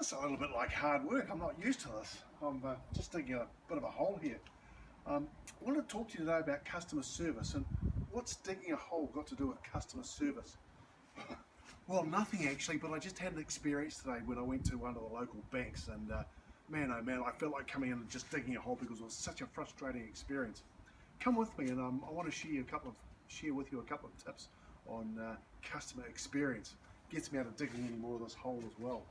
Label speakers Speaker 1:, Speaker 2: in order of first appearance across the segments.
Speaker 1: This is a little bit like hard work. I'm not used to this. I'm just digging a bit of a hole here. I want to talk to you today about customer service and what's digging a hole got to do with customer service. Well, nothing actually, but I just had an experience today when I went to one of the local banks, and man, oh man, I felt like coming in and just digging a hole because it was such a frustrating experience. Come with me, and I want to share with you a couple of tips on customer experience. Gets me out of digging any more of this hole as well.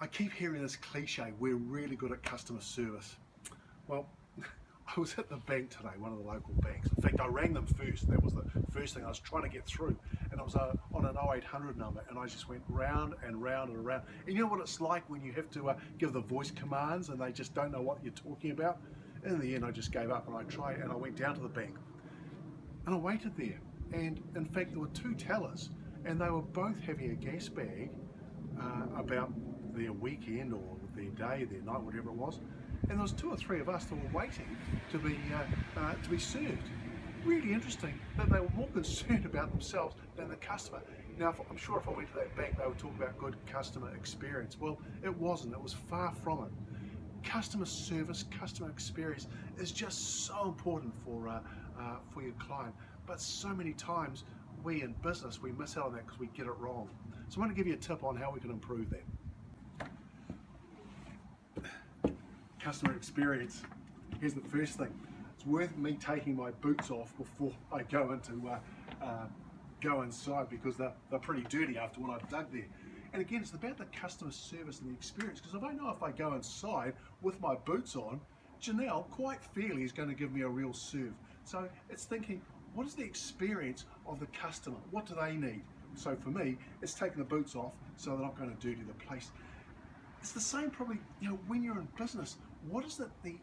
Speaker 1: I keep hearing this cliche, we're really good at customer service. Well, I was at the bank today, one of the local banks. In fact, I rang them first. That was the first thing I was trying to get through. And I was on an 0800 number, and I just went round and round and around. And you know what it's like when you have to give the voice commands and they just don't know what you're talking about? In the end, I just gave up and I went down to the bank. And I waited there. And in fact, there were two tellers, and they were both having a gas bag about their weekend or their day, their night, whatever it was. And there was two or three of us that were waiting to be served. Really interesting that they were more concerned about themselves than the customer. Now, I'm sure if I went to that bank, they would talk about good customer experience. Well, it wasn't. It was far from it. Customer service, customer experience is just so important for your client. But so many times we in business, we miss out on that because we get it wrong. So I want to give you a tip on how we can improve that. Customer experience. Here's the first thing. It's worth me taking my boots off before I go inside because they're pretty dirty after what I've dug there. And again, it's about the customer service and the experience, because if I know if I go inside with my boots on, Janelle quite fairly is going to give me a real serve. So it's thinking, what is the experience of the customer? What do they need? So for me, it's taking the boots off so they're not going to dirty the place. It's the same probably, when you're in business. What is it the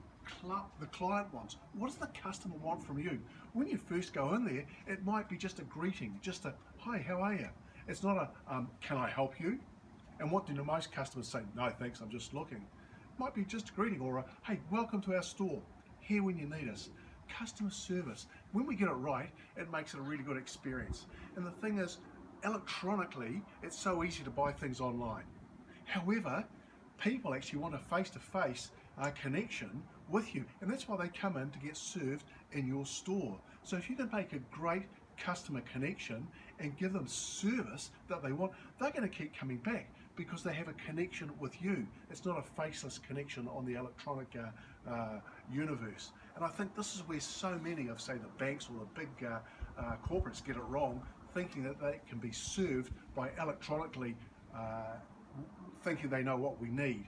Speaker 1: client wants? What does the customer want from you? When you first go in there, it might be just a greeting, just a, hi, how are you? It's not a, can I help you? And what do most customers say? No, thanks, I'm just looking. It might be just a greeting or a, hey, welcome to our store. Here when you need us. Customer service. When we get it right, it makes it a really good experience. And the thing is, electronically, it's so easy to buy things online. However, people actually want a face-to-face connection with you, and that's why they come in to get served in your store. So if you can make a great customer connection and give them service that they want, they're going to keep coming back because they have a connection with you. It's not a faceless connection on the electronic universe. And I think this is where so many of, say, the banks or the big corporates get it wrong, thinking that they can be served by electronically thinking they know what we need.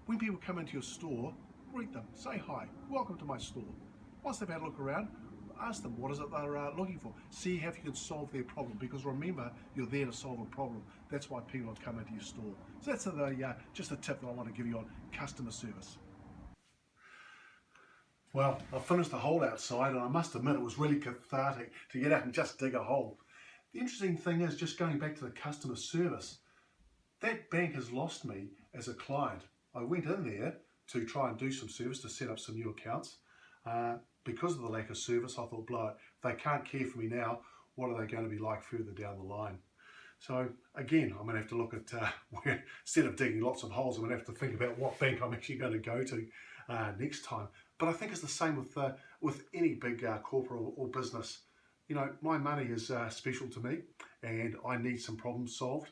Speaker 1: When people come into your store, greet them, say hi, welcome to my store. Once they've had a look around, ask them what is it they're looking for. See if you can solve their problem, because remember, you're there to solve a problem. That's why people have come into your store. So that's just a tip that I want to give you on customer service. Well, I finished the hole outside, and I must admit it was really cathartic to get out and just dig a hole. The interesting thing is, just going back to the customer service, that bank has lost me as a client. I went in there to try and do some service, to set up some new accounts. Because of the lack of service, I thought, blow it, if they can't care for me now, what are they going to be like further down the line? So again, I'm going to have to look at, where, instead of digging lots of holes, I'm going to have to think about what bank I'm actually going to go to next time. But I think it's the same with any big corporate or business. My money is special to me, and I need some problems solved.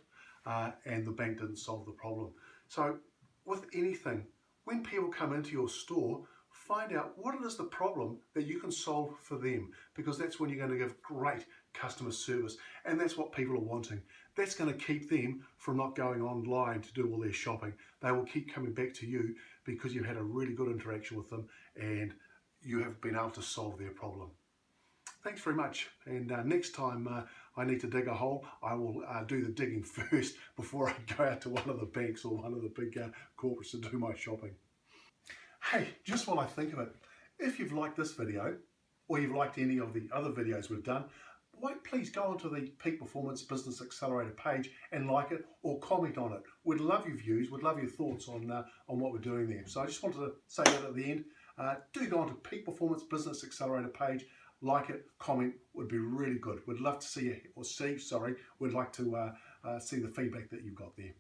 Speaker 1: And the bank didn't solve the problem. So with anything, when people come into your store, find out what it is the problem that you can solve for them, because that's when you're going to give great customer service, and that's what people are wanting. That's going to keep them from not going online to do all their shopping. They will keep coming back to you because you had a really good interaction with them and you have been able to solve their problem. Thanks very much, and next time I need to dig a hole, I will do the digging first before I go out to one of the banks or one of the big corporates to do my shopping. Hey, just while I think of it, if you've liked this video or you've liked any of the other videos we've done, please go onto the Peak Performance Business Accelerator page and like it or comment on it. We'd love your views, we'd love your thoughts on what we're doing there. So I just wanted to say that at the end. Do go onto Peak Performance Business Accelerator page, like it, comment, would be really good. We'd love to see we'd like to see the feedback that you've got there.